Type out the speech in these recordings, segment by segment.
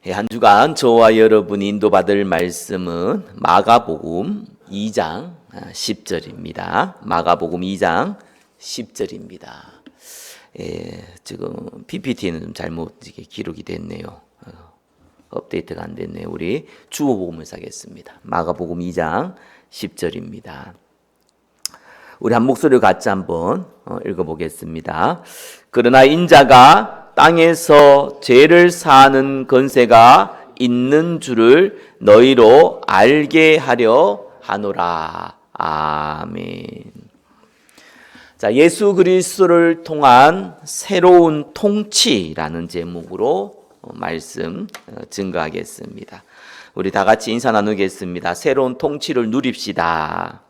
한 주간 저와 여러분이 인도받을 말씀은 마가복음 2장 10절입니다. 마가복음 2장 10절입니다. 지금 PPT는 좀 잘못 기록이 됐네요. 업데이트가 안 됐네요. 우리 주어 복음을 하겠습니다. 마가복음 2장 10절입니다. 우리 한 목소리를 같이 한번 읽어보겠습니다. 그러나 인자가 땅에서 죄를 사하는 권세가 있는 줄을 너희로 알게 하려 하노라. 아멘. 자, 예수 그리스도를 통한 새로운 통치라는 제목으로 말씀 증거하겠습니다. 우리 다 같이 인사 나누겠습니다. 새로운 통치를 누립시다.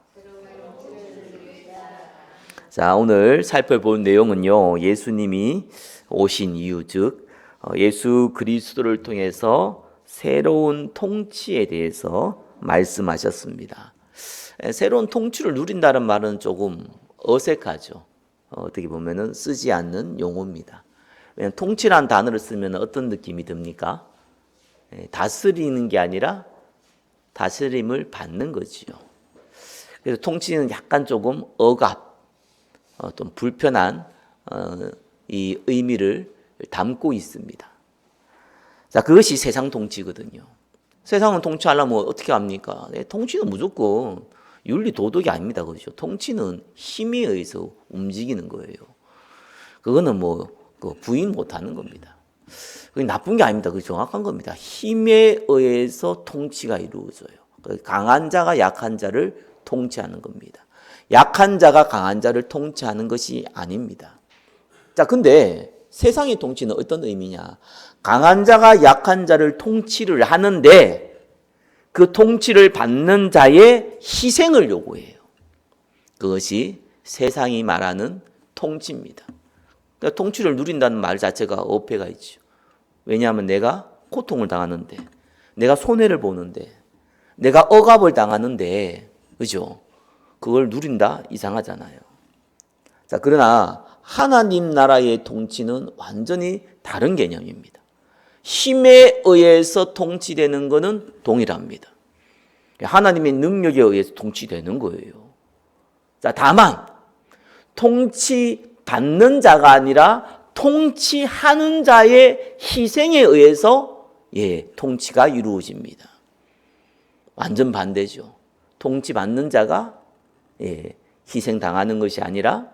자, 오늘 살펴볼 내용은요, 예수님이 오신 이유, 즉 예수 그리스도를 통해서 새로운 통치에 대해서 말씀하셨습니다. 새로운 통치를 누린다는 말은 조금 어색하죠. 어떻게 보면은 쓰지 않는 용어입니다. 왜냐하면 통치란 단어를 쓰면 어떤 느낌이 듭니까? 다스리는 게 아니라 다스림을 받는 거지요. 그래서 통치는 약간 조금 억압, 좀 불편한 이 의미를 담고 있습니다. 자, 그것이 세상 통치거든요. 세상은 통치하려면 어떻게 합니까? 통치는 무조건 윤리 도덕이 아닙니다. 그렇죠? 통치는 힘에 의해서 움직이는 거예요. 그거는 부인 못하는 겁니다. 그게 나쁜 게 아닙니다. 그게 정확한 겁니다. 힘에 의해서 통치가 이루어져요. 강한 자가 약한 자를 통치하는 겁니다. 약한 자가 강한 자를 통치하는 것이 아닙니다. 자, 근데 세상의 통치는 어떤 의미냐? 강한 자가 약한 자를 통치를 하는데 그 통치를 받는 자의 희생을 요구해요. 그것이 세상이 말하는 통치입니다. 그러니까 통치를 누린다는 말 자체가 어폐가 있죠. 왜냐하면 내가 고통을 당하는데, 내가 손해를 보는데, 내가 억압을 당하는데, 그죠? 그걸 누린다? 이상하잖아요. 자, 그러나 하나님 나라의 통치는 완전히 다른 개념입니다. 힘에 의해서 통치되는 것은 동일합니다. 하나님의 능력에 의해서 통치되는 거예요. 자, 다만 통치받는 자가 아니라 통치하는 자의 희생에 의해서 통치가 이루어집니다. 완전 반대죠. 통치받는 자가 희생당하는 것이 아니라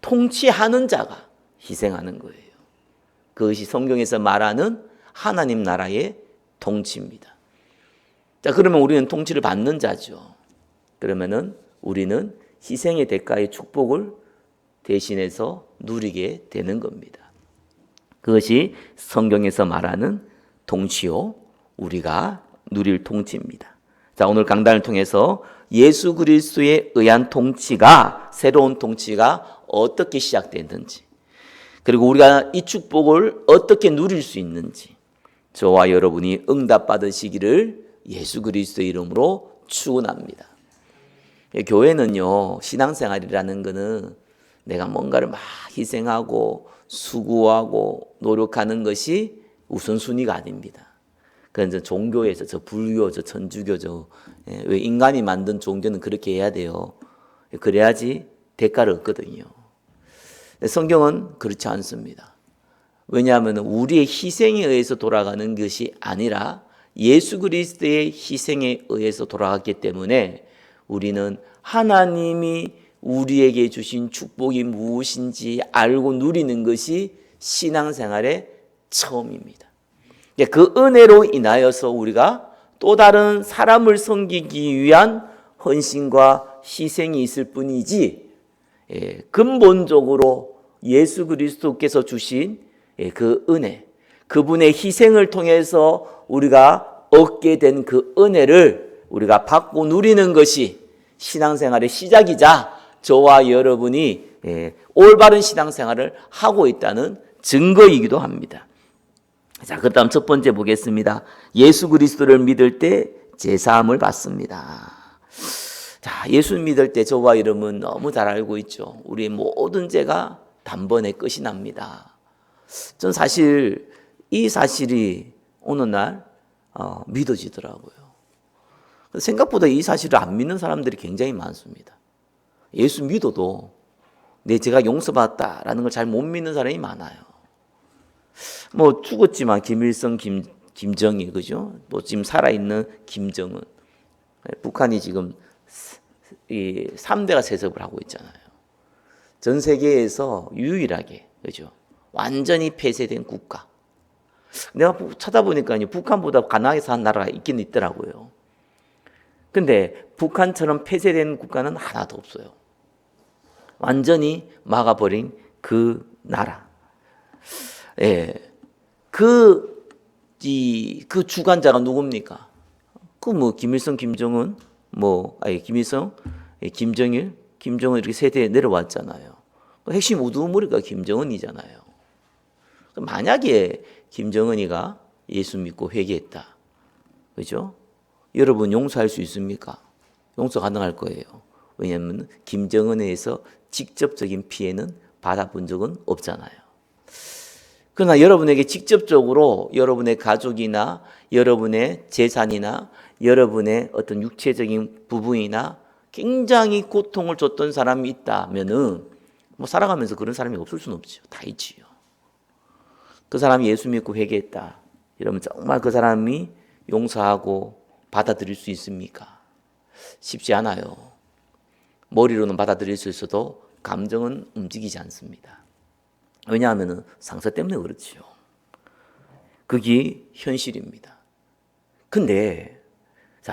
통치하는 자가 희생하는 거예요. 그것이 성경에서 말하는 하나님 나라의 통치입니다. 자, 그러면 우리는 통치를 받는 자죠. 그러면은 우리는 희생의 대가의 축복을 대신해서 누리게 되는 겁니다. 그것이 성경에서 말하는 통치요, 우리가 누릴 통치입니다. 자, 오늘 강단을 통해서 예수 그리스도에 의한 통치가, 새로운 통치가 어떻게 시작됐는지, 그리고 우리가 이 축복을 어떻게 누릴 수 있는지 저와 여러분이 응답받으시기를 예수 그리스도의 이름으로 축원합니다. 교회는요, 신앙생활이라는 것은 내가 뭔가를 막 희생하고 수고하고 노력하는 것이 우선순위가 아닙니다. 그건 종교에서 저 불교, 저 천주교, 왜 인간이 만든 종교는 그렇게 해야 돼요. 그래야지 대가를 얻거든요. 성경은 그렇지 않습니다. 왜냐하면 우리의 희생에 의해서 돌아가는 것이 아니라 예수 그리스도의 희생에 의해서 돌아갔기 때문에 우리는 하나님이 우리에게 주신 축복이 무엇인지 알고 누리는 것이 신앙생활의 처음입니다. 그 은혜로 인하여서 우리가 또 다른 사람을 섬기기 위한 헌신과 희생이 있을 뿐이지, 근본적으로 예수 그리스도께서 주신 그 은혜, 그분의 희생을 통해서 우리가 얻게 된 그 은혜를 우리가 받고 누리는 것이 신앙생활의 시작이자 저와 여러분이 올바른 신앙생활을 하고 있다는 증거이기도 합니다. 자, 그 다음 첫 번째 보겠습니다. 예수 그리스도를 믿을 때 제사함을 받습니다. 자, 예수 믿을 때 저와 여러분 너무 잘 알고 있죠. 우리의 모든 죄가 단번에 끝이 납니다. 전 사실 이 사실이 어느 날 믿어지더라고요. 생각보다 이 사실을 안 믿는 사람들이 굉장히 많습니다. 예수 믿어도 제가 용서받았다라는 걸 잘 못 믿는 사람이 많아요. 뭐 죽었지만 김일성, 김정일, 그죠? 뭐 지금 살아있는 김정은. 북한이 지금 이 3대가 세습을 하고 있잖아요. 전 세계에서 유일하게, 그죠? 완전히 폐쇄된 국가. 내가 찾아보니까 북한보다 가난하게 사는 나라가 있긴 있더라고요. 근데 북한처럼 폐쇄된 국가는 하나도 없어요. 완전히 막아버린 그 나라. 예. 그 주관자가 누굽니까? 김일성, 김정은, 김일성, 김정일, 김정은 이렇게 세대에 내려왔잖아요. 핵심 우두머리가 김정은이잖아요. 만약에 김정은이가 예수 믿고 회개했다. 그죠? 여러분 용서할 수 있습니까? 용서 가능할 거예요. 왜냐하면 김정은에 의해서 직접적인 피해는 받아본 적은 없잖아요. 그러나 여러분에게 직접적으로 여러분의 가족이나 여러분의 재산이나 여러분의 어떤 육체적인 부분이나 굉장히 고통을 줬던 사람이 있다면은 살아가면서 그런 사람이 없을 수는 없죠. 다 있지요. 그 사람이 예수 믿고 회개했다. 이러면 정말 그 사람이 용서하고 받아들일 수 있습니까? 쉽지 않아요. 머리로는 받아들일 수 있어도 감정은 움직이지 않습니다. 왜냐하면 상처 때문에 그렇지요. 그게 현실입니다. 근데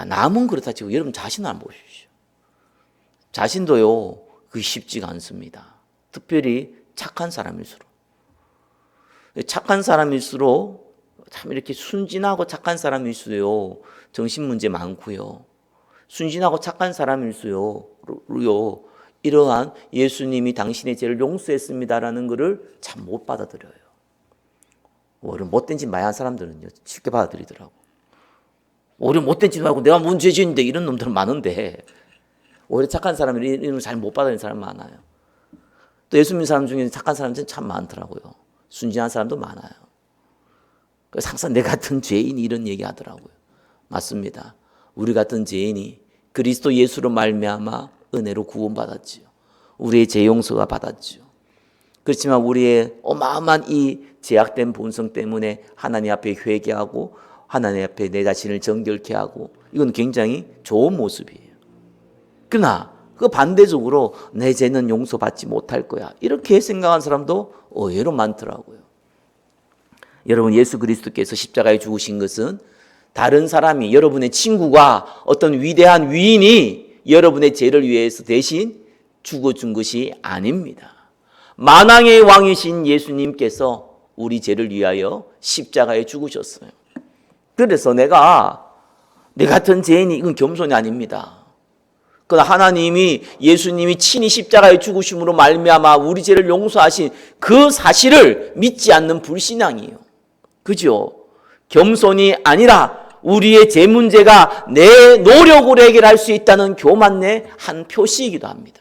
남은 그렇다 치고 여러분 자신을 한번 보십시오. 자신도요, 그게 쉽지가 않습니다. 특별히 착한 사람일수록. 착한 사람일수록 참 이렇게 순진하고 착한 사람일수록 정신 문제 많고요. 순진하고 착한 사람일수록 이러한 예수님이 당신의 죄를 용서했습니다라는 것을 참 못 받아들여요. 오히려 못된 짓 많이 한 사람들은요 쉽게 받아들이더라고. 오히려 못된 짓 하고 내가 뭔 죄 지었는데 이런 놈들은 많은데 오히려 착한 사람이 이런 걸 잘 못 받아들이는 사람 많아요. 또 예수 믿는 사람 중에 착한 사람들은 참 많더라고요. 순진한 사람도 많아요. 그래서 항상 내 같은 죄인이 이런 얘기 하더라고요. 맞습니다. 우리 같은 죄인이 그리스도 예수로 말미암아 은혜로 구원받았지요. 우리의 죄 용서가 받았지요. 그렇지만 우리의 어마어마한 이 제약된 본성 때문에 하나님 앞에 회개하고 하나님 앞에 내 자신을 정결케 하고 이건 굉장히 좋은 모습이에요. 그러나 그 반대적으로 내 죄는 용서받지 못할 거야 이렇게 생각하는 사람도 의외로 많더라고요. 여러분 예수 그리스도께서 십자가에 죽으신 것은 다른 사람이 여러분의 친구가 어떤 위대한 위인이 여러분의 죄를 위해서 대신 죽어준 것이 아닙니다. 만왕의 왕이신 예수님께서 우리 죄를 위하여 십자가에 죽으셨어요. 그래서 내 같은 죄인이 이건 겸손이 아닙니다. 그러나 하나님이 예수님이 친히 십자가에 죽으심으로 말미암아 우리 죄를 용서하신 그 사실을 믿지 않는 불신앙이에요. 그죠? 겸손이 아니라 우리의 죄 문제가 내 노력으로 해결할 수 있다는 교만의 한 표시이기도 합니다.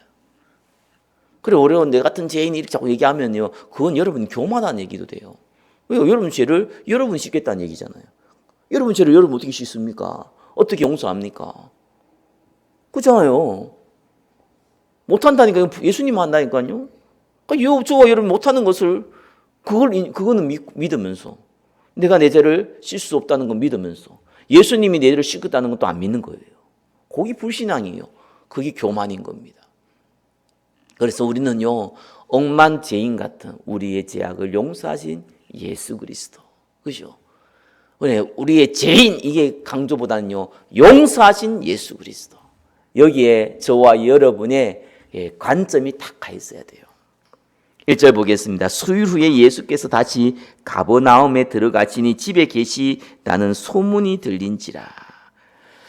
그래 어려운 내 같은 죄인이 이렇게 자꾸 얘기하면요, 그건 여러분 교만한 얘기도 돼요. 왜요? 여러분 죄를 여러분 씻겠다는 얘기잖아요. 여러분 죄를 여러분 어떻게 씻습니까? 어떻게 용서합니까? 그렇잖아요. 못한다니까요. 예수님 한다니까요. 그러니까 저와 여러분 못하는 것을 그거는 믿으면서 내가 내 죄를 씻을 수 없다는 건 믿으면서 예수님이 내 죄를 씻겠다는 건 또 안 믿는 거예요. 그게 불신앙이에요. 그게 교만인 겁니다. 그래서 우리는요, 억만 죄인 같은 우리의 죄악을 용서하신 예수 그리스도, 그죠? 우리의 죄인, 이게 강조보다는요, 용서하신 예수 그리스도. 여기에 저와 여러분의 관점이 딱 가 있어야 돼요. 1절 보겠습니다. 수일 후에 예수께서 다시 가버나움에 들어가시니 집에 계시다는 소문이 들린지라.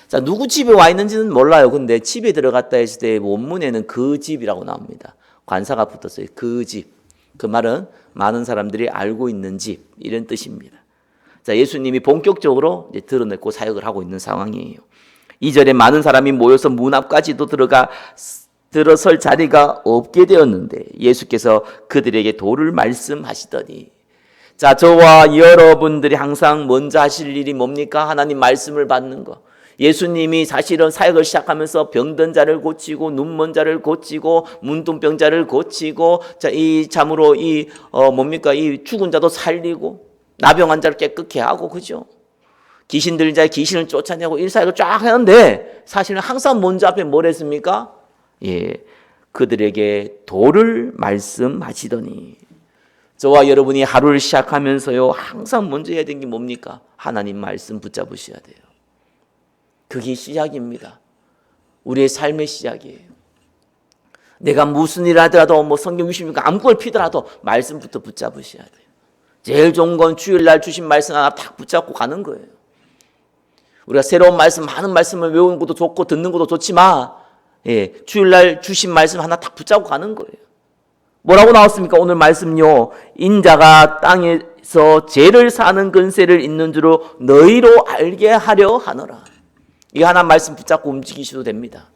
자, 누구 집에 와 있는지는 몰라요. 근데 집에 들어갔다 했을 때 원문에는 그 집이라고 나옵니다. 관사가 붙었어요. 그 집. 그 말은 많은 사람들이 알고 있는 집, 이런 뜻입니다. 자, 예수님이 본격적으로 이제 드러내고 사역을 하고 있는 상황이에요. 2절에 많은 사람이 모여서 문 앞까지도 들어설 자리가 없게 되었는데 예수께서 그들에게 도를 말씀하시더니, 자, 저와 여러분들이 항상 먼저 하실 일이 뭡니까? 하나님 말씀을 받는 거. 예수님이 사실은 사역을 시작하면서 병든 자를 고치고 눈먼 자를 고치고 문둥병 자를 고치고 자, 이 참으로 뭡니까? 이 죽은 자도 살리고 나병한 자를 깨끗게 하고 그죠? 귀신 들린 자의 귀신을 쫓아내고 이 사역을 쫙 하는데 사실은 항상 먼저 앞에 뭘 했습니까? 예. 그들에게 도를 말씀하시더니 저와 여러분이 하루를 시작하면서요 항상 먼저 해야 되는 게 뭡니까? 하나님 말씀 붙잡으셔야 돼요. 그게 시작입니다. 우리의 삶의 시작이에요. 내가 무슨 일을 하더라도 뭐 성경 60일 아무걸 피더라도 말씀부터 붙잡으셔야 돼요. 제일 좋은 건 주일날 주신 말씀 하나 딱 붙잡고 가는 거예요. 우리가 새로운 말씀, 많은 말씀을 외우는 것도 좋고 듣는 것도 좋지만 주일날 주신 말씀 하나 딱 붙잡고 가는 거예요. 뭐라고 나왔습니까? 오늘 말씀요. 인자가 땅에서 죄를 사는 근세를 있는 줄로 너희로 알게 하려 하노라. 이 하나 말씀 붙잡고 움직이셔도 됩니다.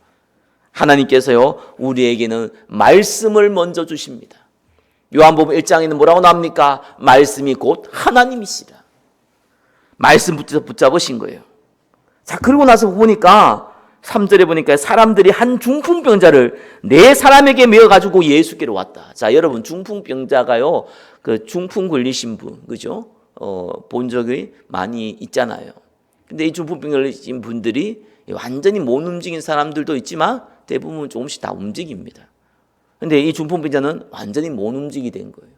하나님께서요 우리에게는 말씀을 먼저 주십니다. 요한복음 1장에는 뭐라고 나옵니까? 말씀이 곧 하나님이시라. 말씀 붙잡으신 거예요. 자, 그러고 나서 보니까 3절에 보니까 사람들이 한 중풍병자를 네 사람에게 메어가지고 예수께로 왔다. 자, 여러분 중풍병자가요 그 중풍 걸리신 분 그죠? 본 적이 많이 있잖아요. 근데 이 중풍병 걸리신 분들이 완전히 못 움직인 사람들도 있지만 대부분 조금씩 다 움직입니다. 근데 이 중풍병자는 완전히 못 움직이게 된 거예요.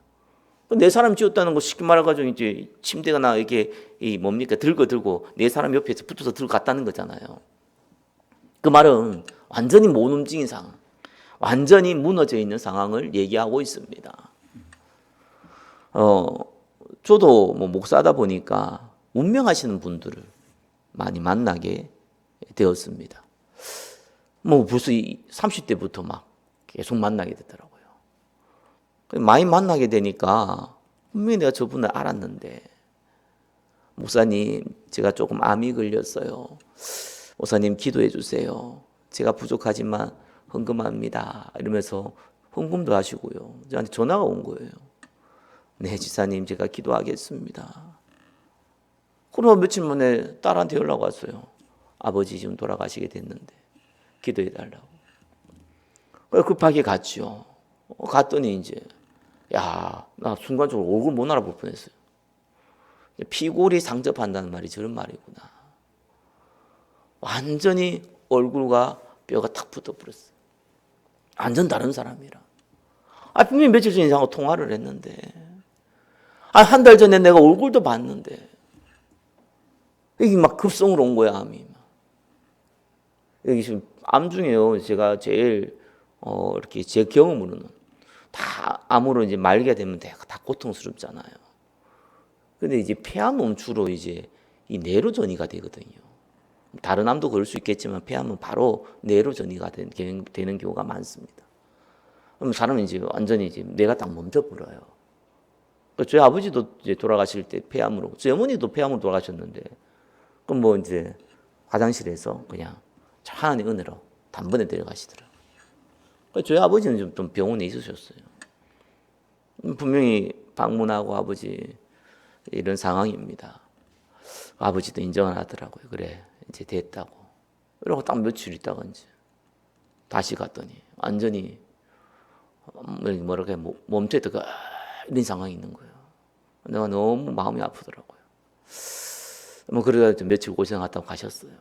네 사람 지었다는 거 쉽게 말해가지고 이제 침대가 이렇게 뭡니까 들고 네 사람 옆에 붙어서 들고 갔다는 거잖아요. 그 말은 완전히 못 움직인 상황, 완전히 무너져 있는 상황을 얘기하고 있습니다. 저도 뭐 목사다 보니까 운명하시는 분들을 많이 만나게 되었습니다. 뭐 벌써 30대부터 막 계속 만나게 되더라고요. 많이 만나게 되니까 분명히 내가 저분을 알았는데 목사님 제가 조금 암이 걸렸어요. 목사님 기도해 주세요. 제가 부족하지만 헌금합니다. 이러면서 헌금도 하시고요. 저한테 전화가 온 거예요. 네 지사님 제가 기도하겠습니다. 그러고 며칠 만에 딸한테 연락 왔어요. 아버지 지금 돌아가시게 됐는데 기도해 달라고. 급하게 갔죠. 갔더니 이제 나 순간적으로 얼굴 못 알아볼 뻔했어요. 피골이 상접한다는 말이 저런 말이구나. 완전히 얼굴과 뼈가 탁 붙어버렸어요. 완전 다른 사람이라. 분명히 며칠 전에 이상하고 통화를 했는데 한 달 전에 내가 얼굴도 봤는데 여기 막 급성으로 온 거야 암이. 여기 지금 암 중에요 제가 제일 이렇게 제 경험으로는 다 암으로 이제 말기가 되면 다 고통스럽잖아요. 근데 이제 폐암은 주로 이제 이 뇌로 전이가 되거든요. 다른 암도 그럴 수 있겠지만 폐암은 바로 뇌로 전이가 되는 경우가 많습니다. 그럼 사람은 이제 완전히 이제 뇌가 딱 멈춰버려요. 저희 아버지도 이제 돌아가실 때 폐암으로, 저희 어머니도 폐암으로 돌아가셨는데, 그럼 뭐 이제 화장실에서 그냥 하나님 은혜로 단번에 데려가시더라고요. 저희 아버지는 좀 병원에 있으셨어요. 분명히 방문하고 아버지 이런 상황입니다. 아버지도 인정을 하더라고요. 그래 이제 됐다고. 이러고 딱 며칠 있다가 이제 다시 갔더니 완전히 뭐랄까 몸체가 이런 상황이 있는 거예요. 내가 너무 마음이 아프더라고요. 뭐 그래서 며칠 고생하다고 가셨어요.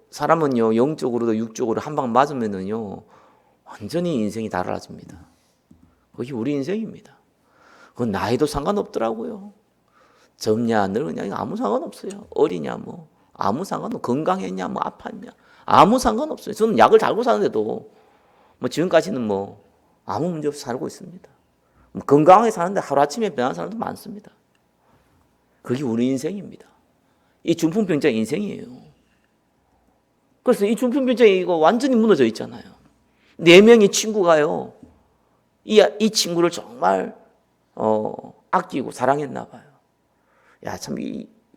사람은요 영적으로도 육적으로 한 방 맞으면은요 완전히 인생이 달라집니다. 그게 우리 인생입니다. 그건 나이도 상관없더라고요. 젊냐 늙으냐 아무 상관없어요. 어리냐 뭐 아무 상관없고 건강했냐 뭐 아팠냐 아무 상관없어요. 저는 약을 달고 사는데도 뭐 지금까지는 뭐 아무 문제 없이 살고 있습니다. 건강하게 사는데 하루아침에 변하는 사람도 많습니다. 그게 우리 인생입니다. 이 중풍병자 인생이에요. 그래서 이 중풍병자 이거 완전히 무너져 있잖아요. 4명의 친구가요. 이 친구를 정말 아끼고 사랑했나 봐요. 참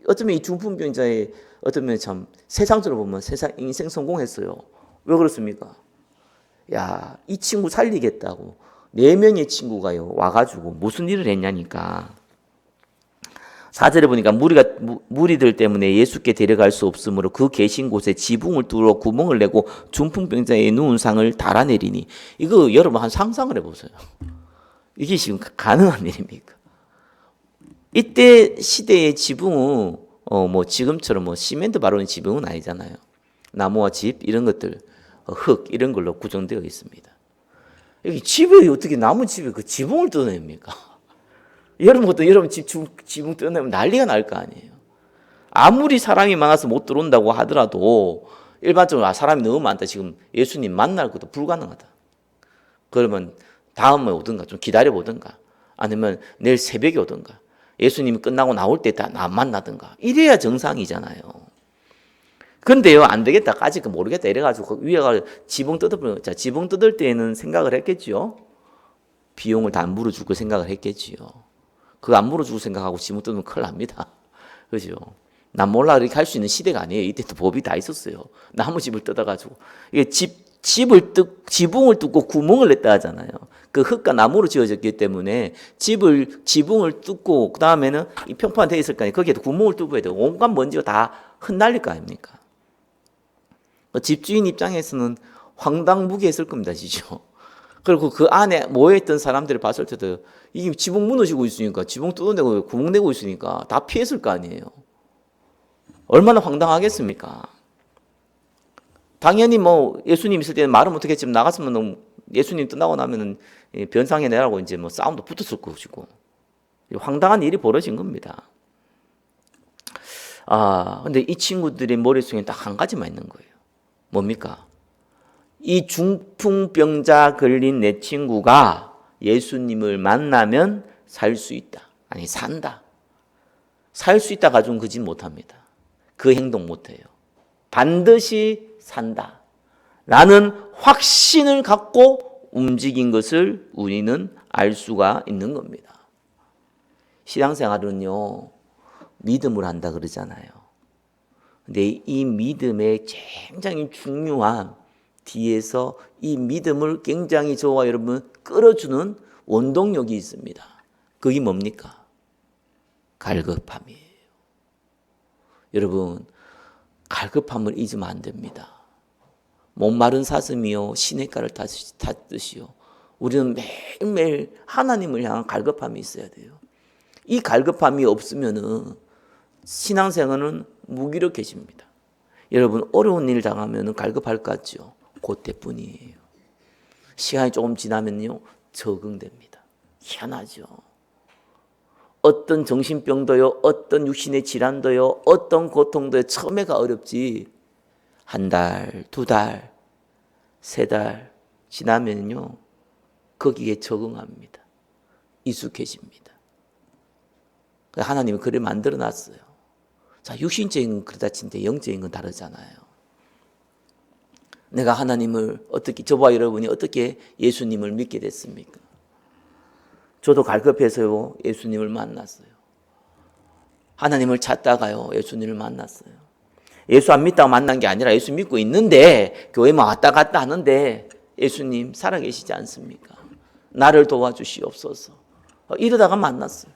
어쩌면 이 중풍병자의 어쩌면 참 세상적으로 보면 세상 인생 성공했어요. 왜 그렇습니까? 이 친구 살리겠다고 4명의 친구가요 와가지고 무슨 일을 했냐니까 4절에 보니까 무리들 때문에 예수께 데려갈 수 없으므로 그 계신 곳에 지붕을 뚫어 구멍을 내고 중풍병자의 누운 상을 달아내리니 이거 여러분 한 상상을 해보세요. 이게 지금 가능한 일입니까? 이때 시대의 지붕은 뭐 지금처럼 뭐 시멘트 바르는 지붕은 아니잖아요. 나무와 집 이런 것들 흙 이런 걸로 구성되어 있습니다. 여기 집에 어떻게 나무 집에 그 지붕을 뜯어냅니까? 여러분 지붕 뜯어내면 난리가 날 거 아니에요. 아무리 사람이 많아서 못 들어온다고 하더라도 일반적으로 사람이 너무 많다. 지금 예수님 만날 것도 불가능하다. 그러면 다음에 오든가 좀 기다려 보든가 아니면 내일 새벽에 오든가 예수님이 끝나고 나올 때 다 나 만나든가 이래야 정상이잖아요. 근데요 안 되겠다 까짓 거 모르겠다 이래가지고 위에가 지붕 뜯어버려. 자 지붕 뜯을 때에는 생각을 했겠지요. 비용을 다 안 물어줄 거 생각을 했겠지요. 그거 안 물어주고 생각하고 지붕 뜯으면 큰일 납니다. 그죠? 난 몰라 이렇게 할 수 있는 시대가 아니에요. 이때도 법이 다 있었어요. 나무 집을 뜯어가지고 이게 지붕을 뚫고 구멍을 냈다 하잖아요. 그 흙과 나무로 지어졌기 때문에 지붕을 뚫고 그 다음에는 이 평판 돼 있을 거 아니에요. 거기에도 구멍을 뚫어야 돼요. 온갖 먼지가 다 흩날릴 거 아닙니까? 집주인 입장에서는 황당무계했을 겁니다, 지죠. 그리고 그 안에 모여있던 사람들을 봤을 때도 이게 지붕 무너지고 있으니까 지붕 뚫어내고 구멍 내고 있으니까 다 피했을 거 아니에요. 얼마나 황당하겠습니까? 당연히 뭐 예수님 있을 때는 말은 못하겠지만 나갔으면 예수님 떠나고 나면은 변상해 내라고 이제 뭐 싸움도 붙었을 것이고 황당한 일이 벌어진 겁니다. 근데 이 친구들의 머릿속에 딱 한 가지만 있는 거예요. 뭡니까? 이 중풍병자 걸린 내 친구가 예수님을 만나면 살 수 있다. 아니 산다. 살 수 있다 가지고는 그짓 못합니다. 그 행동 못해요. 반드시 산다. 라는 확신을 갖고 움직인 것을 우리는 알 수가 있는 겁니다. 신앙생활은요. 믿음을 한다 그러잖아요. 근데 이 믿음에 굉장히 중요한 뒤에서 이 믿음을 굉장히 저와 여러분 끌어주는 원동력이 있습니다. 그게 뭡니까? 갈급함이에요. 여러분 갈급함을 잊으면 안 됩니다. 목마른 사슴이요 시냇가를 탔듯이요. 우리는 매일매일 하나님을 향한 갈급함이 있어야 돼요. 이 갈급함이 없으면은 신앙생활은 무기력해집니다. 여러분 어려운 일 당하면 갈급할 것 같죠? 그때뿐이에요. 시간이 조금 지나면요 적응됩니다. 희한하죠. 어떤 정신병도요, 어떤 육신의 질환도요, 어떤 고통도요 처음에가 어렵지 한 달, 2달, 3달 지나면요 거기에 적응합니다. 익숙해집니다. 하나님은 그를 만들어 놨어요. 자, 육신적인 건 그러다 친데 영적인 건 다르잖아요. 내가 하나님을 어떻게, 저와 여러분이 어떻게 예수님을 믿게 됐습니까? 저도 갈급해서요 예수님을 만났어요. 하나님을 찾다가요 예수님을 만났어요. 예수 안 믿다고 만난 게 아니라 예수 믿고 있는데 교회만 왔다 갔다 하는데 예수님 살아계시지 않습니까? 나를 도와주시옵소서. 이러다가 만났어요.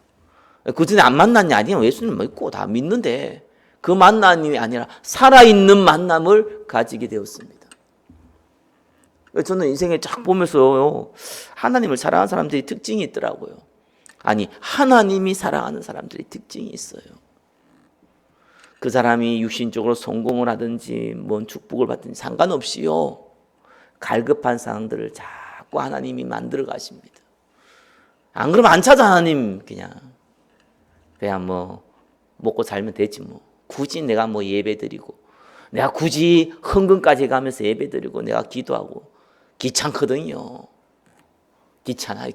그 전에 안 만났냐? 아니요. 예수님 믿고 다 믿는데 그 만남이 아니라 살아있는 만남을 가지게 되었습니다. 저는 인생에 쫙 보면서 하나님을 사랑하는 사람들이 특징이 있더라고요. 아니 하나님이 사랑하는 사람들이 특징이 있어요. 그 사람이 육신적으로 성공을 하든지 뭔 축복을 받든지 상관없이요. 갈급한 상황들을 자꾸 하나님이 만들어 가십니다. 안 그러면 안 찾아 하나님 그냥 뭐 먹고 살면 되지 뭐. 굳이 내가 뭐 예배드리고 내가 굳이 헌금까지 가면서 예배드리고 내가 기도하고 귀찮거든요. 귀찮아요.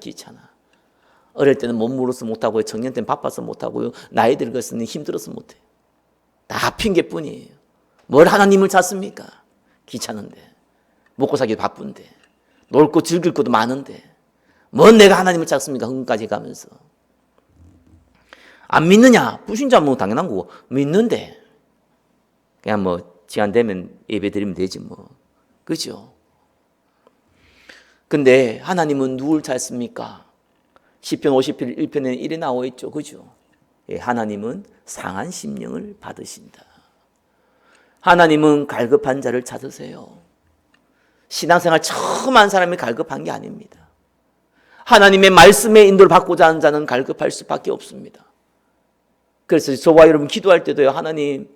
어릴 때는 못 물어서 못하고요. 청년 때는 바빠서 못하고요. 나이 들었으니 힘들어서 못해요. 다 핑계뿐이에요. 뭘 하나님을 찾습니까? 귀찮은데 먹고 살기 바쁜데 놀 거 즐길 것도 많은데 뭔 내가 하나님을 찾습니까? 헌금까지 가면서. 안 믿느냐? 불신자 뭐 당연한 거고 믿는데 그냥 뭐 시간 되면 예배 드리면 되지 뭐. 그죠? 근데 하나님은 누굴 찾습니까? 시편 51편에 이래 나와 있죠. 그죠? 예, 하나님은 상한 심령을 받으신다. 하나님은 갈급한 자를 찾으세요. 신앙생활 처음 한 사람이 갈급한 게 아닙니다. 하나님의 말씀의 인도를 받고자 하는 자는 갈급할 수밖에 없습니다. 그래서 저와 여러분 기도할 때도요. 하나님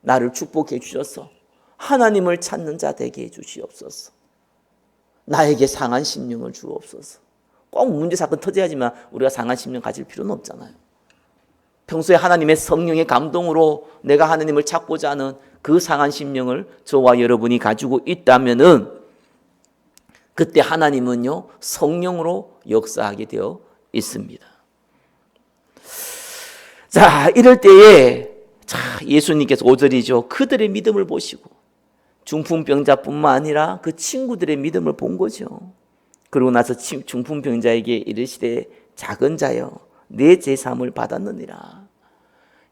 나를 축복해 주셔서 하나님을 찾는 자 되게 해 주시옵소서. 나에게 상한 심령을 주옵소서. 꼭 문제 사건 터져야지만 우리가 상한 심령 가질 필요는 없잖아요. 평소에 하나님의 성령의 감동으로 내가 하나님을 찾고자 하는 그 상한 심령을 저와 여러분이 가지고 있다면은 그때 하나님은요 성령으로 역사하게 되어 있습니다. 자, 이럴 때에 예수님께서 5절이죠. 그들의 믿음을 보시고 중풍병자뿐만 아니라 그 친구들의 믿음을 본 거죠. 그러고 나서 중풍병자에게 이르시되 작은 자여 내 제사함을 받았느니라.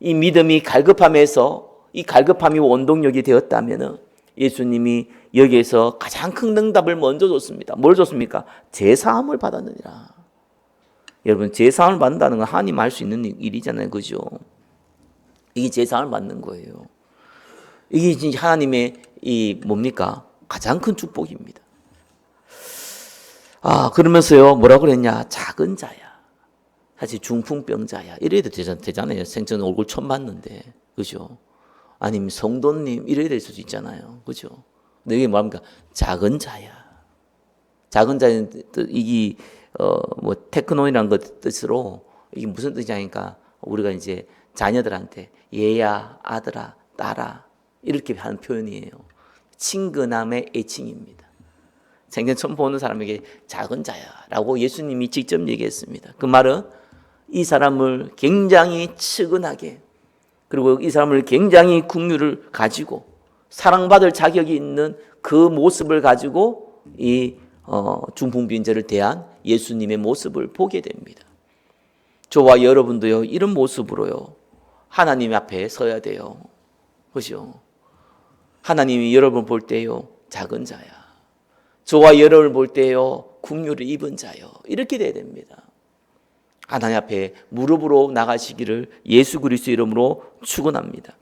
이 믿음이 갈급함에서 이 갈급함이 원동력이 되었다면 예수님이 여기에서 가장 큰 응답을 먼저 줬습니다. 뭘 줬습니까? 제사함을 받았느니라. 여러분 제사함을 받는다는 건 하나님 할 수 있는 일이잖아요. 그죠? 이게 제사함을 받는 거예요. 이게 진짜 하나님의 이 뭡니까? 가장 큰 축복입니다. 그러면서요 뭐라고 그랬냐? 작은 자야. 사실 중풍병자야. 이래도 되잖아요. 생전 얼굴 처음 봤는데. 그죠? 아니면 성도님 이래야 될 수도 있잖아요. 그죠? 근데 이게 뭐합니까? 작은 자야. 작은 자는 이게 뭐 테크노이라는 것 뜻으로 이게 무슨 뜻이냐니까 우리가 이제 자녀들한테 얘야, 아들아, 딸아 이렇게 하는 표현이에요. 친근함의 애칭입니다. 생전 처음 보는 사람에게 작은 자야라고 예수님이 직접 얘기했습니다. 그 말은 이 사람을 굉장히 측은하게 그리고 이 사람을 굉장히 긍휼을 가지고 사랑받을 자격이 있는 그 모습을 가지고 이 중풍병자를 대한 예수님의 모습을 보게 됩니다. 저와 여러분도요 이런 모습으로요 하나님 앞에 서야 돼요. 그렇죠? 하나님이 여러분 볼 때요 작은 자야. 저와 여러분을 볼 때요 긍휼을 입은 자요. 이렇게 돼야 됩니다. 하나님 앞에 무릎으로 나가시기를 예수 그리스도 이름으로 축원합니다.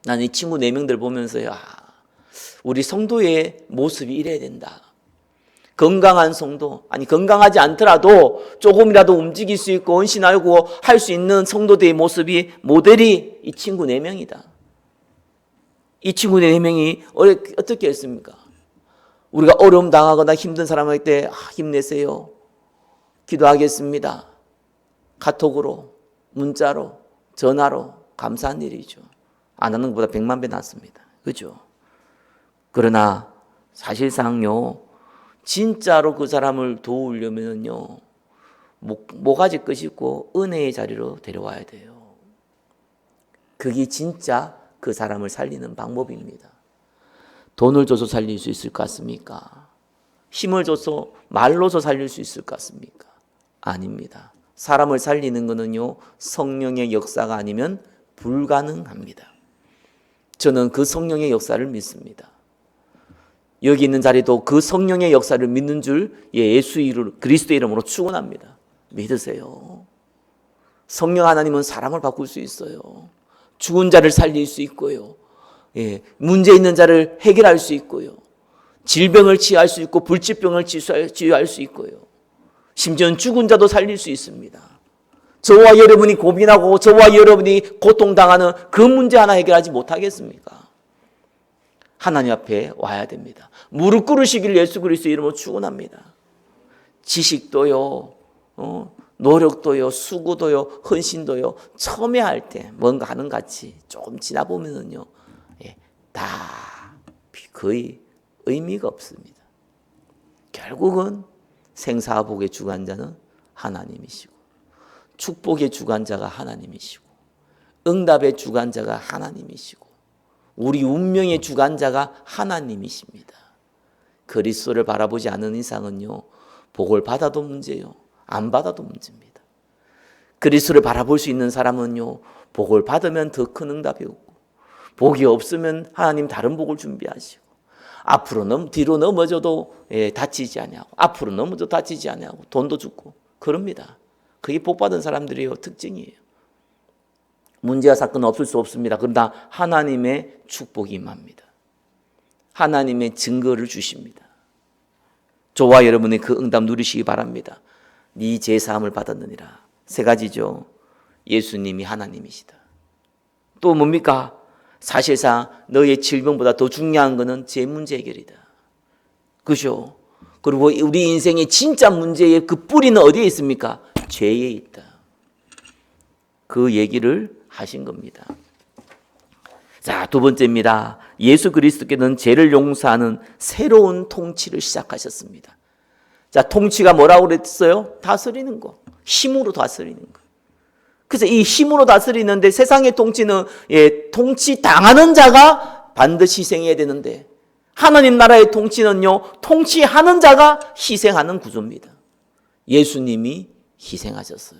나는 이 친구 4명들 보면서요 우리 성도의 모습이 이래야 된다. 건강한 성도, 아니 건강하지 않더라도 조금이라도 움직일 수 있고 헌신하고 할 수 있는 성도들의 모습이 모델이 이 친구 4명이다. 이 친구 4명이 어떻게 했습니까? 우리가 어려움 당하거나 힘든 사람할 때 힘내세요. 기도하겠습니다. 카톡으로, 문자로, 전화로 감사한 일이죠. 안 하는 것보다 100만 배 낫습니다. 그죠? 그러나 사실상요 진짜로 그 사람을 도우려면요 모가지 끝있고 은혜의 자리로 데려와야 돼요. 그게 진짜 그 사람을 살리는 방법입니다. 돈을 줘서 살릴 수 있을 것 같습니까? 힘을 줘서 말로서 살릴 수 있을 것 같습니까? 아닙니다. 사람을 살리는 것은요 성령의 역사가 아니면 불가능합니다. 저는 그 성령의 역사를 믿습니다. 여기 있는 자리도 그 성령의 역사를 믿는 줄 예수 이름 그리스도의 이름으로 축원합니다. 믿으세요. 성령 하나님은 사람을 바꿀 수 있어요. 죽은 자를 살릴 수 있고요. 문제 있는 자를 해결할 수 있고요. 질병을 치유할 수 있고 불치병을 치유할 수 있고요. 심지어는 죽은 자도 살릴 수 있습니다. 저와 여러분이 고민하고 저와 여러분이 고통당하는 그 문제 하나 해결하지 못하겠습니까? 하나님 앞에 와야 됩니다. 무릎 꿇으시길 예수 그리스도 이름으로 축원합니다. 지식도요, 노력도요, 수고도요, 헌신도요, 처음에 할 때 뭔가 하는 같이 조금 지나 보면은요, 다 거의 의미가 없습니다. 결국은 생사복의 주관자는 하나님이시고, 축복의 주관자가 하나님이시고, 응답의 주관자가 하나님이시고, 우리 운명의 주관자가 하나님이십니다. 그리스도를 바라보지 않는 이상은요 복을 받아도 문제요 안 받아도 문제입니다. 그리스도를 바라볼 수 있는 사람은요 복을 받으면 더 큰 응답이 없고 복이 없으면 하나님 다른 복을 준비하시고 뒤로 넘어져도 다치지 아니하고, 앞으로 넘어져도 다치지 아니하고, 돈도 주고 그럽니다. 그게 복받은 사람들이요 특징이에요. 문제와 사건은 없을 수 없습니다. 그러나 하나님의 축복이 임합니다. 하나님의 증거를 주십니다. 저와 여러분의 그 응답 누리시기 바랍니다. 네 제사함을 받았느니라. 세 가지죠. 예수님이 하나님이시다. 또 뭡니까? 사실상 너의 질병보다 더 중요한 것은 제 문제 해결이다. 그죠? 그리고 우리 인생의 진짜 문제의 그 뿌리는 어디에 있습니까? 죄에 있다. 그 얘기를 하신 겁니다. 자, 두 번째입니다. 예수 그리스도께서는 죄를 용서하는 새로운 통치를 시작하셨습니다. 자, 통치가 뭐라고 그랬어요? 다스리는 거. 힘으로 다스리는 거. 그래서 이 힘으로 다스리는데 세상의 통치는 통치 당하는 자가 반드시 희생해야 되는데 하나님 나라의 통치는요, 통치하는 자가 희생하는 구조입니다. 예수님이 희생하셨어요.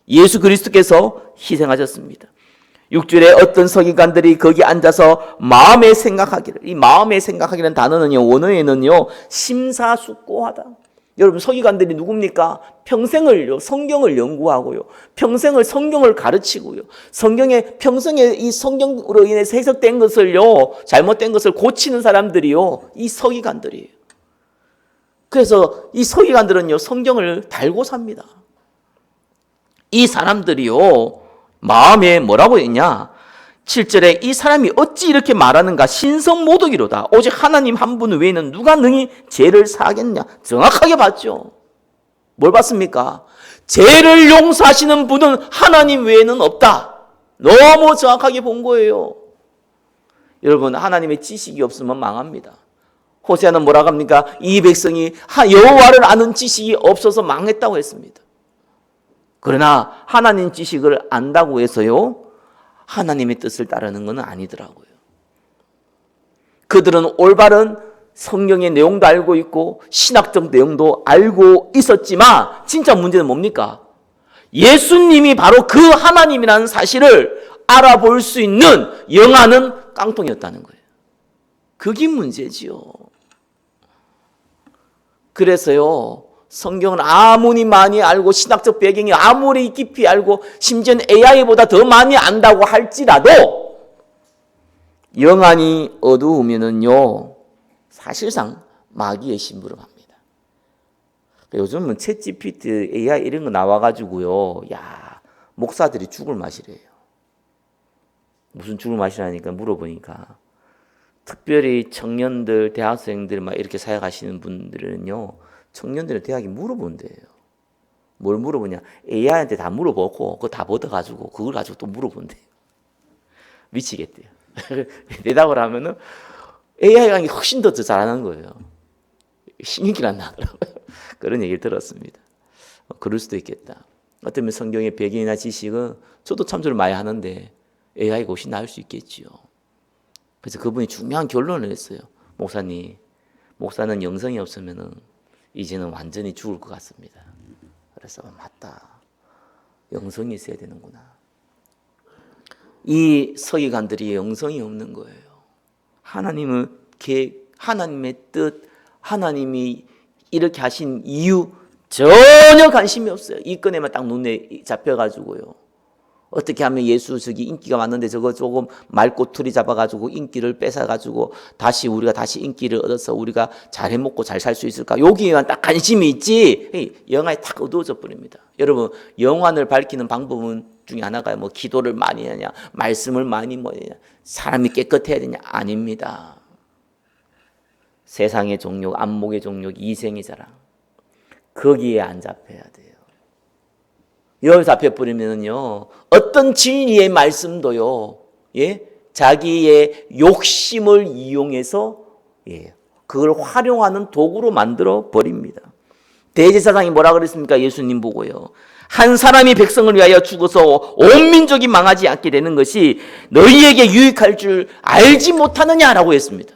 예수 그리스도께서 희생하셨습니다. 6절에 어떤 서기관들이 거기 앉아서 마음에 생각하기를, 이 마음에 생각하기라는 단어는요, 원어에는요, 심사숙고하다. 여러분, 서기관들이 누굽니까? 평생을요, 성경을 연구하고요, 평생을 성경을 가르치고요, 평생에 이 성경으로 인해서 해석된 것을요, 잘못된 것을 고치는 사람들이요, 이 서기관들이에요. 그래서 이 서기관들은요, 성경을 달고 삽니다. 이 사람들이요, 마음에 뭐라고 했냐? 7절에 이 사람이 어찌 이렇게 말하는가? 신성모독이로다. 오직 하나님 한 분 외에는 누가 능히 죄를 사하겠냐? 정확하게 봤죠. 뭘 봤습니까? 죄를 용서하시는 분은 하나님 외에는 없다. 너무 정확하게 본 거예요. 여러분, 하나님의 지식이 없으면 망합니다. 호세아는 뭐라고 합니까? 이 백성이 여호와를 아는 지식이 없어서 망했다고 했습니다. 그러나 하나님 지식을 안다고 해서요, 하나님의 뜻을 따르는 건 아니더라고요. 그들은 올바른 성경의 내용도 알고 있고 신학적 내용도 알고 있었지만 진짜 문제는 뭡니까? 예수님이 바로 그 하나님이라는 사실을 알아볼 수 있는 영안은 깡통이었다는 거예요. 그게 문제지요. 그래서요, 성경은 아무리 많이 알고 신학적 배경이 아무리 깊이 알고 심지어는 AI보다 더 많이 안다고 할지라도 영안이 어두우면은요, 사실상 마귀의 심부름합니다. 요즘은 챗GPT, AI 이런 거 나와가지고요, 야, 목사들이 죽을 맛이래요. 무슨 죽을 맛이라니까 물어보니까 특별히 청년들, 대학생들 막 이렇게 사역하시는 분들은요, 청년들은 대학이 물어본대요. 뭘 물어보냐? AI한테 다 물어보고 그거 다 얻어가지고 그걸 가지고 또 물어본대요. 미치겠대요. 대답을 하면은 AI가 훨씬 더 잘하는 거예요. 신경질 안 나더라고요. 그런 얘기를 들었습니다. 그럴 수도 있겠다. 어쩌면 성경의 배경이나 지식은 저도 참조를 많이 하는데 AI가 훨씬 나을 수 있겠지요. 그래서 그분이 중요한 결론을 했어요. 목사는 영성이 없으면은 이제는 완전히 죽을 것 같습니다. 그래서 맞다. 영성이 있어야 되는구나. 이 서기관들이 영성이 없는 거예요. 하나님의 계획, 하나님의 뜻, 하나님이 이렇게 하신 이유 전혀 관심이 없어요. 이 건에만 딱 눈에 잡혀가지고요. 어떻게 하면 예수 저기 인기가 많은데 저거 조금 말꼬투리 잡아가지고 인기를 뺏어가지고 우리가 다시 인기를 얻어서 우리가 잘 해먹고 잘 살 수 있을까? 여기에만 딱 관심이 있지. 영안이 탁 어두워져 버립니다. 여러분, 영안을 밝히는 방법은 중에 하나가 뭐 기도를 많이 하냐, 말씀을 많이 뭐냐, 사람이 깨끗해야 되냐? 아닙니다. 세상의 종욕, 안목의 종욕, 이생의 자랑, 거기에 안 잡혀야 돼요. 여기 잡혀버리면요, 어떤 진리의 말씀도요, 자기의 욕심을 이용해서 그걸 활용하는 도구로 만들어 버립니다. 대제사장이 뭐라 그랬습니까? 예수님 보고요. 한 사람이 백성을 위하여 죽어서 온 민족이 망하지 않게 되는 것이 너희에게 유익할 줄 알지 못하느냐라고 했습니다.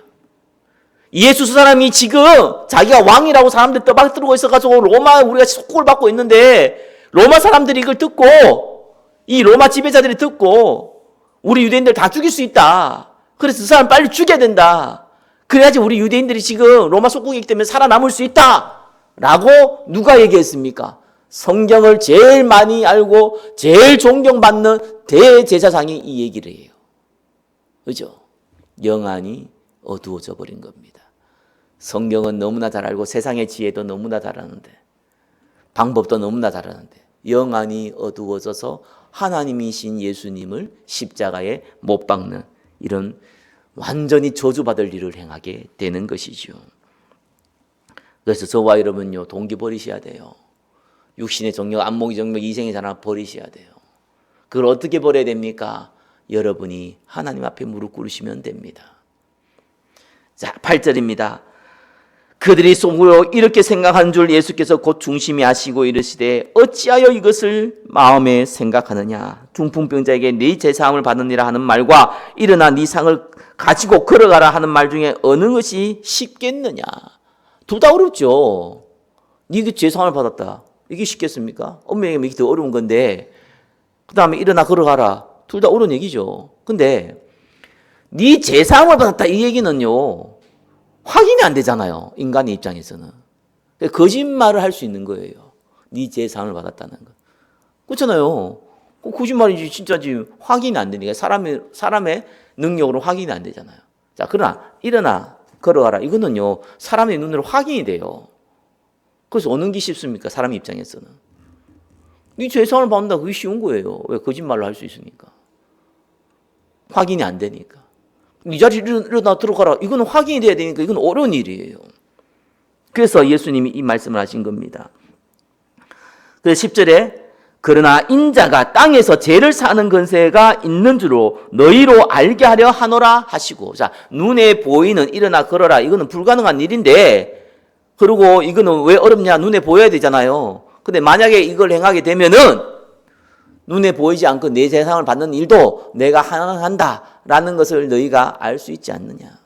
예수 사람이 지금 자기가 왕이라고 사람들 떠받들고 있어가지고 로마 우리가 속국을 받고 있는데 로마 사람들이 이걸 듣고 이 로마 지배자들이 듣고 우리 유대인들 다 죽일 수 있다. 그래서 그 사람 빨리 죽여야 된다. 그래야지 우리 유대인들이 지금 로마 속국이기 때문에 살아남을 수 있다라고 누가 얘기했습니까? 성경을 제일 많이 알고 제일 존경받는 대제사장이 이 얘기를 해요. 그죠? 영안이 어두워져 버린 겁니다. 성경은 너무나 잘 알고 세상의 지혜도 너무나 잘 아는데, 방법도 너무나 잘 아는데 영안이 어두워져서 하나님이신 예수님을 십자가에 못 박는 이런 완전히 저주받을 일을 행하게 되는 것이죠. 그래서 저와 여러분요, 동기 버리셔야 돼요. 육신의 정욕, 안목의 정욕, 이생의 자랑 버리셔야 돼요. 그걸 어떻게 버려야 됩니까? 여러분이 하나님 앞에 무릎 꿇으시면 됩니다. 자, 8절입니다. 그들이 속으로 이렇게 생각하는 줄 예수께서 곧 중심이 아시고 이르시되 어찌하여 이것을 마음에 생각하느냐. 중풍병자에게 네 제사함을 받느니라 하는 말과 일어나 네 상을 가지고 걸어가라 하는 말 중에 어느 것이 쉽겠느냐. 둘 다 어렵죠. 네가 제사함을 받았다. 이게 쉽겠습니까? 엄밀하게 이게 더 어려운 건데, 그 다음에 일어나 걸어가라. 둘 다 어려운 얘기죠. 근데 네 제사함을 받았다 이 얘기는요, 확인이 안 되잖아요. 인간의 입장에서는. 거짓말을 할 수 있는 거예요. 네 제사함을 받았다는 거. 그렇잖아요. 거짓말인지 진짜인지 확인이 안 되니까 사람의 능력으로 확인이 안 되잖아요. 자, 그러나 일어나 걸어가라. 이거는요, 사람의 눈으로 확인이 돼요. 그래서 어느 게 쉽습니까? 사람 입장에서는. 네 제사함을 받는다. 그게 쉬운 거예요. 왜? 거짓말로 할 수 있으니까. 확인이 안 되니까. 네 자리에 일어나 들어가라. 이거는 확인이 돼야 되니까 이건 어려운 일이에요. 그래서 예수님이 이 말씀을 하신 겁니다. 그래서 10절에 그러나 인자가 땅에서 죄를 사는 권세가 있는 줄로 너희로 알게 하려 하노라 하시고, 자, 눈에 보이는 일어나 걸어라. 이거는 불가능한 일인데, 그리고 이거는 왜 어렵냐? 눈에 보여야 되잖아요. 근데 만약에 이걸 행하게 되면은 눈에 보이지 않고 내 재상을 받는 일도 내가 한다라는 것을 너희가 알 수 있지 않느냐.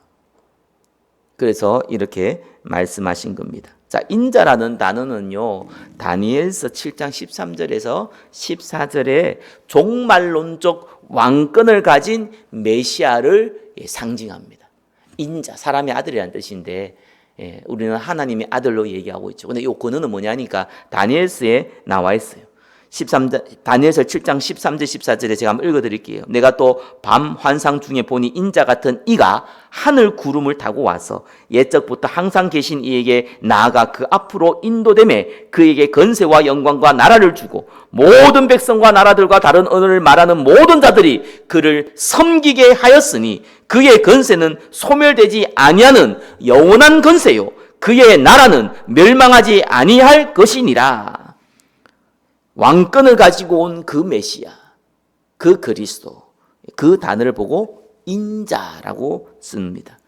그래서 이렇게 말씀하신 겁니다. 자, 인자라는 단어는요, 다니엘서 7장 13절에서 14절에 종말론적 왕권을 가진 메시아를 상징합니다. 인자, 사람의 아들이라는 뜻인데, 우리는 하나님의 아들로 얘기하고 있죠. 근데 이 근원은 뭐냐니까 다니엘서에 나와 있어요. 다니엘서 7장 13절 14절에 제가 한번 읽어드릴게요. 내가 또 밤 환상 중에 보니 인자 같은 이가 하늘 구름을 타고 와서 옛적부터 항상 계신 이에게 나아가 그 앞으로 인도되매 그에게 건세와 영광과 나라를 주고 모든 백성과 나라들과 다른 언어를 말하는 모든 자들이 그를 섬기게 하였으니 그의 건세는 소멸되지 아니하는 영원한 건세요 그의 나라는 멸망하지 아니할 것이니라. 왕권을 가지고 온 그 메시아, 그 그리스도, 그 단어를 보고 인자라고 씁니다.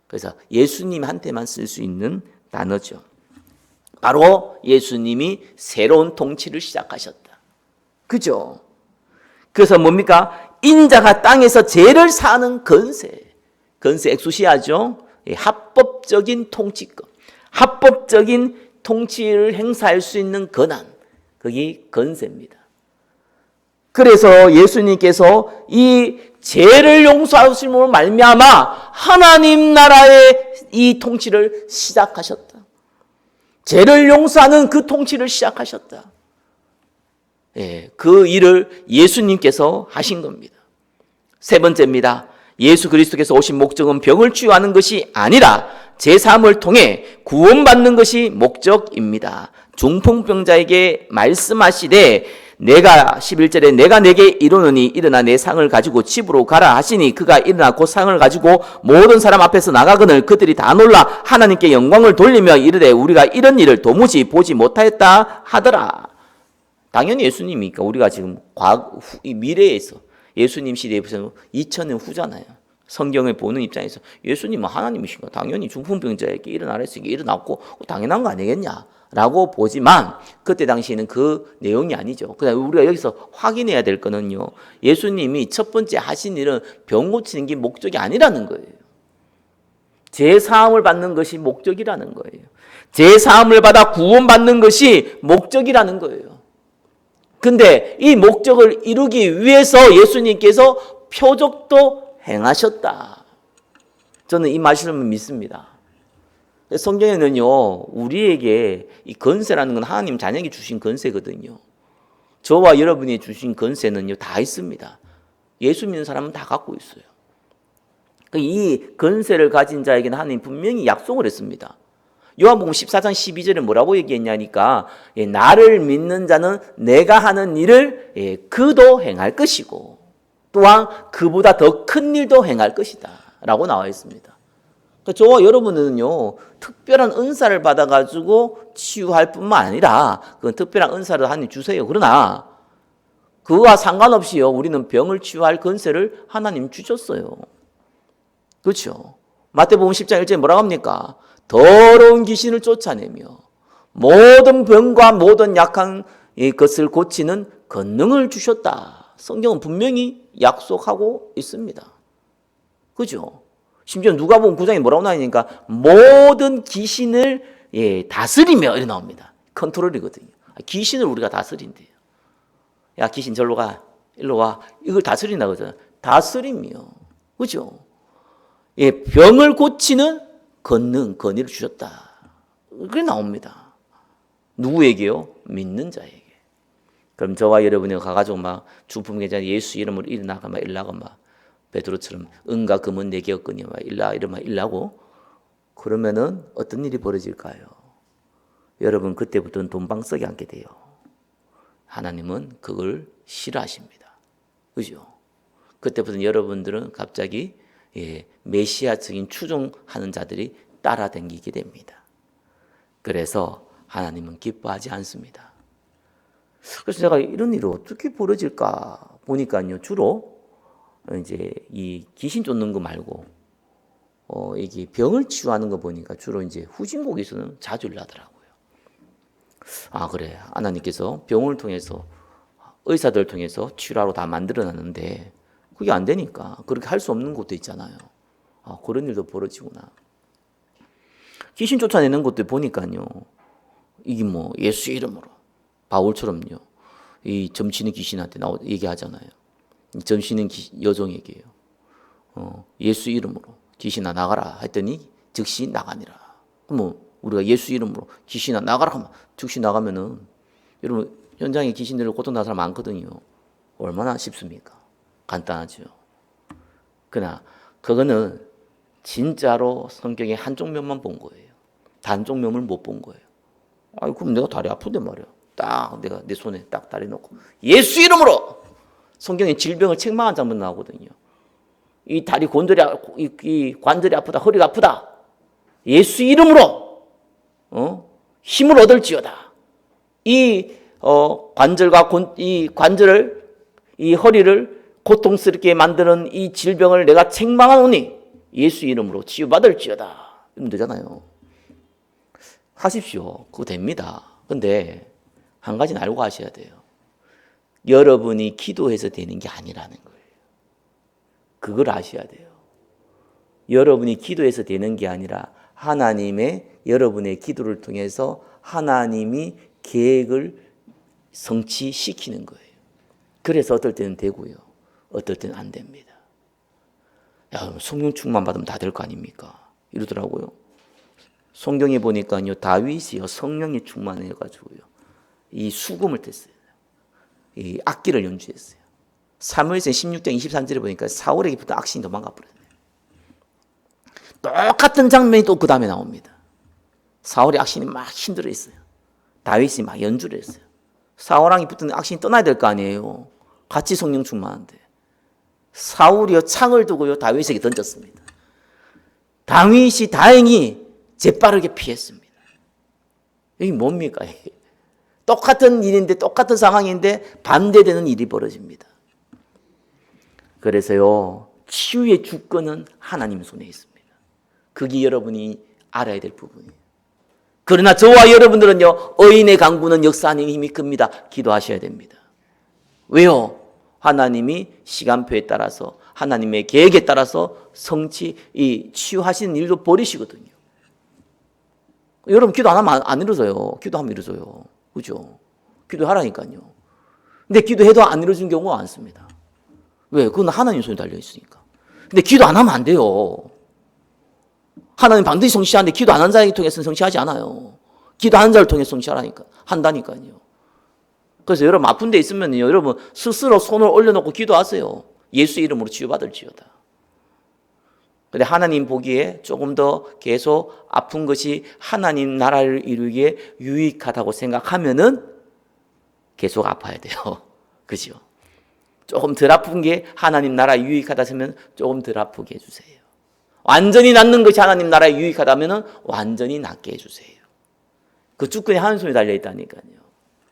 그래서 예수님한테만 쓸 수 있는 단어죠. 바로 예수님이 새로운 통치를 시작하셨다. 그죠? 그래서 뭡니까? 인자가 땅에서 죄를 사는 건세 엑수시아죠. 합법적인 통치권, 합법적인 통치를 행사할 수 있는 권한, 그게 건세입니다. 그래서 예수님께서 이 죄를 용서하심으로 말미암아 하나님 나라의 이 통치를 시작하셨다. 죄를 용서하는 그 통치를 시작하셨다. 그 일을 예수님께서 하신 겁니다. 세 번째입니다. 예수 그리스도께서 오신 목적은 병을 치유하는 것이 아니라 제3을 통해 구원받는 것이 목적입니다. 중풍병자에게 말씀하시되 내가 11절에 내가 내게 이르노니 일어나 내 상을 가지고 집으로 가라 하시니 그가 일어나 곧 상을 가지고 모든 사람 앞에서 나가거늘 그들이 다 놀라 하나님께 영광을 돌리며 이르되 우리가 이런 일을 도무지 보지 못하였다 하더라. 당연히 예수님이니까 우리가 지금 미래에 있어. 예수님 시대에 2000년 후잖아요. 성경을 보는 입장에서 예수님은 하나님이신가? 당연히 중풍병자에게 일어나라 했으니까 일어났고 당연한 거 아니겠냐? 라고 보지만 그때 당시에는 그 내용이 아니죠. 그냥 우리가 여기서 확인해야 될 거는요. 예수님이 첫 번째 하신 일은 병 고치는 게 목적이 아니라는 거예요. 제사함을 받는 것이 목적이라는 거예요. 제사함을 받아 구원받는 것이 목적이라는 거예요. 근데 이 목적을 이루기 위해서 예수님께서 표적도 행하셨다. 저는 이 말씀을 믿습니다. 성경에는요, 우리에게 이 건세라는 건 하나님 자녀에게 주신 건세거든요. 저와 여러분이 주신 건세는요, 다 있습니다. 예수 믿는 사람은 다 갖고 있어요. 이 건세를 가진 자에게는 하나님 분명히 약속을 했습니다. 요한복음 14장 12절에 뭐라고 얘기했냐니까, 나를 믿는 자는 내가 하는 일을 그도 행할 것이고 또한 그보다 더 큰 일도 행할 것이다 라고 나와 있습니다. 저와 여러분은요, 특별한 은사를 받아가지고 치유할 뿐만 아니라 그 특별한 은사를 하나님 주세요. 그러나 그와 상관없이요, 우리는 병을 치유할 건세를 하나님 주셨어요. 그렇죠? 마태복음 10장 1절에 뭐라고 합니까? 더러운 귀신을 쫓아내며 모든 병과 모든 약한 것을 고치는 권능을 주셨다. 성경은 분명히 약속하고 있습니다. 그죠? 심지어 누가복음 9장에 뭐라고 나오니까 모든 귀신을 다스리며 이렇게 나옵니다. 컨트롤이거든요. 귀신을 우리가 다스린대요. 야, 귀신 절로 가, 일로 와. 이걸 다스린다 그러잖아요. 다스리며, 그죠? 병을 고치는 권능, 권위를 주셨다. 그게 나옵니다. 누구에게요? 믿는 자에게. 그럼 저와 여러분이 가가지고 막 주품 계좌 예수 이름으로 일어나가 막 일나가 막 베드로처럼 은과 금은 내게 없거니 막 일나 이러면 일나고 그러면은 어떤 일이 벌어질까요? 여러분 그때부터는 돈방석에 앉게 돼요. 하나님은 그걸 싫어하십니다. 그죠? 그때부터는 여러분들은 갑자기 메시아적인 추종하는 자들이 따라다니게 됩니다. 그래서 하나님은 기뻐하지 않습니다. 그래서 제가 이런 일이 어떻게 벌어질까 보니까요, 주로 이제 이 귀신 쫓는 거 말고 이게 병을 치유하는 거 보니까 주로 이제 후진국에서는 자주 일어나더라고요. 아, 그래, 하나님께서 병을 통해서 의사들 통해서 치료하러 다 만들어놨는데 그게 안 되니까 그렇게 할 수 없는 곳도 있잖아요. 아, 그런 일도 벌어지구나. 귀신 쫓아내는 것도 보니까요, 이게 뭐 예수 이름으로 바울처럼요, 이 점치는 귀신한테 얘기하잖아요. 점치는 여종에게요, 예수 이름으로 귀신아 나가라 했더니 즉시 나가니라. 그럼 우리가 예수 이름으로 귀신아 나가라 하면 즉시 나가면은, 여러분 현장에 귀신들을 고통당한 사람 많거든요. 얼마나 쉽습니까? 간단하죠. 그러나 그거는 진짜로 성경의 한쪽 면만 본 거예요. 단쪽 면을 못 본 거예요. 아니, 그럼 내가 다리 아픈데 말이야. 딱 내가 내 손에 딱 다리 놓고 예수 이름으로, 성경에 질병을 책망한 장면 나오거든요. 이 다리 이 관절이 아프다, 허리가 아프다, 예수 이름으로 힘을 얻을지어다. 이 관절을, 이 허리를 고통스럽게 만드는 이 질병을 내가 책망하노니 예수 이름으로 치유받을지어다. 이러면 되잖아요. 하십시오. 그거 됩니다. 근데 한 가지는 알고 하셔야 돼요. 여러분이 기도해서 되는 게 아니라는 거예요. 그걸 아셔야 돼요. 여러분이 기도해서 되는 게 아니라 하나님의 여러분의 기도를 통해서 하나님이 계획을 성취시키는 거예요. 그래서 어떨 때는 되고요, 어떨 때는 안 됩니다. 야, 성령 충만 받으면 다 될 거 아닙니까? 이러더라고요. 성경에 보니까요, 다윗이요, 성령이 충만해가지고요, 이 수금을 뗐어요. 이 악기를 연주했어요. 사무엘상 16장 23절에 보니까 사울에게 붙은 악신이 도망가 버렸네요. 똑같은 장면이 또 그 다음에 나옵니다. 사울의 악신이 막 힘들어 있어요. 다윗이 막 연주를 했어요. 사울왕이 붙은 악신이 떠나야 될 거 아니에요. 같이 성령 충만한데 사울이요, 창을 두고요 다윗에게 던졌습니다. 다윗이 다행히 재빠르게 피했습니다. 이게 뭡니까? 똑같은 일인데, 똑같은 상황인데 반대되는 일이 벌어집니다. 그래서요, 치유의 주권은 하나님 손에 있습니다. 그게 여러분이 알아야 될 부분이에요. 그러나 저와 여러분들은요, 의인의 강구는 역사하는 힘이 큽니다. 기도하셔야 됩니다. 왜요? 하나님이 시간표에 따라서, 하나님의 계획에 따라서 치유하시는 일도 벌이시거든요. 여러분 기도 안 하면 안 이루어져요. 기도하면 이루어져요. 그죠? 기도하라니까요. 근데 기도해도 안 이루어지는 경우가 많습니다. 왜? 그건 하나님 손에 달려있으니까. 근데 기도 안 하면 안 돼요. 하나님 반드시 성취하는데 기도 안 한 자를 통해서는 성취하지 않아요. 기도하는 자를 통해서 성취하라니까 한다니까요. 그래서 여러분 아픈 데 있으면 여러분 스스로 손을 올려놓고 기도하세요. 예수 이름으로 치유받을지어다. 근데 하나님 보기에 조금 더 계속 아픈 것이 하나님 나라를 이루기에 유익하다고 생각하면은 계속 아파야 돼요. 그죠? 조금 덜 아픈 게 하나님 나라에 유익하다 하면 조금 덜 아프게 해주세요. 완전히 낫는 것이 하나님 나라에 유익하다면 완전히 낫게 해주세요. 그 주권이 한 손에 달려있다니까요.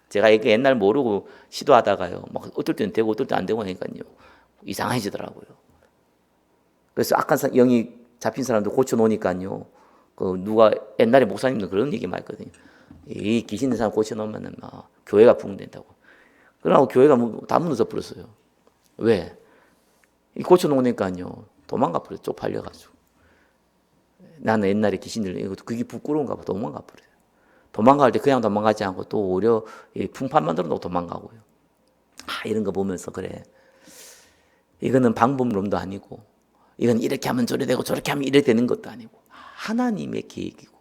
제가 이게 옛날 모르고 시도하다가요. 막 어떨 때는 되고 어떨 때 안 되고 하니까요. 이상해지더라고요. 그래서 악한 영이 잡힌 사람도 고쳐놓으니까요. 그 누가 옛날에 목사님도 그런 얘기 많이 했거든요. 이 귀신 있는 사람 고쳐놓으면 막 교회가 붕된다고. 그러고 교회가 다 무너져 버렸어요. 왜? 고쳐놓으니까요. 도망가 버렸어요. 쪽팔려가지고. 나는 옛날에 귀신들, 그게 부끄러운가 봐. 도망가 버려요. 도망갈 때 그냥 도망가지 않고 또 오히려 풍판 만들어 놓고 도망가고요. 이런 거 보면서 그래. 이거는 방법론도 아니고, 이건 이렇게 하면 저래 되고 저렇게 하면 이래 되는 것도 아니고, 하나님의 계획이고,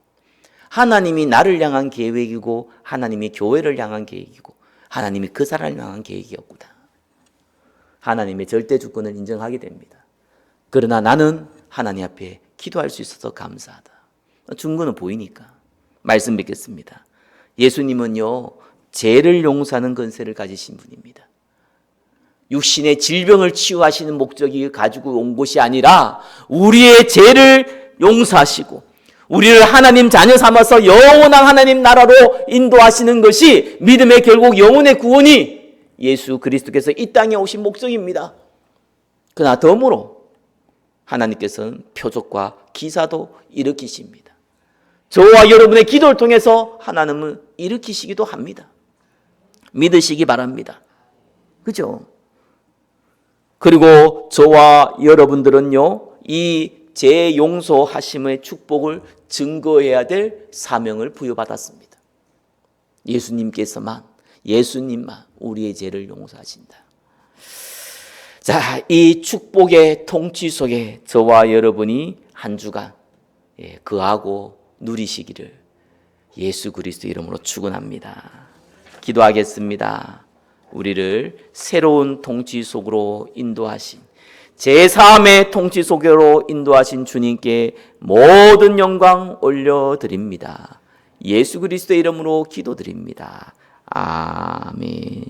하나님이 나를 향한 계획이고, 하나님이 교회를 향한 계획이고, 하나님이 그 사람을 향한 계획이었구나. 하나님의 절대 주권을 인정하게 됩니다. 그러나 나는 하나님 앞에 기도할 수 있어서 감사하다. 증거는 보이니까. 말씀 뵙겠습니다. 예수님은요, 죄를 용서하는 권세를 가지신 분입니다. 육신의 질병을 치유하시는 목적이 가지고 온 것이 아니라 우리의 죄를 용서하시고 우리를 하나님 자녀 삼아서 영원한 하나님 나라로 인도하시는 것이 믿음의 결국 영혼의 구원이 예수 그리스도께서 이 땅에 오신 목적입니다. 그러나 덤으로 하나님께서는 표적과 기사도 일으키십니다. 저와 여러분의 기도를 통해서 하나님은 일으키시기도 합니다. 믿으시기 바랍니다. 그죠? 그리고 저와 여러분들은요, 이 죄 용서하심의 축복을 증거해야 될 사명을 부여받았습니다. 예수님만 우리의 죄를 용서하신다. 자, 이 축복의 통치 속에 저와 여러분이 한 주간 거하고 누리시기를 예수 그리스도 이름으로 축원합니다. 기도하겠습니다. 우리를 새로운 통치 속으로 인도하신 제3의 통치 속으로 인도하신 주님께 모든 영광 올려드립니다. 예수 그리스도 이름으로 기도드립니다. 아멘.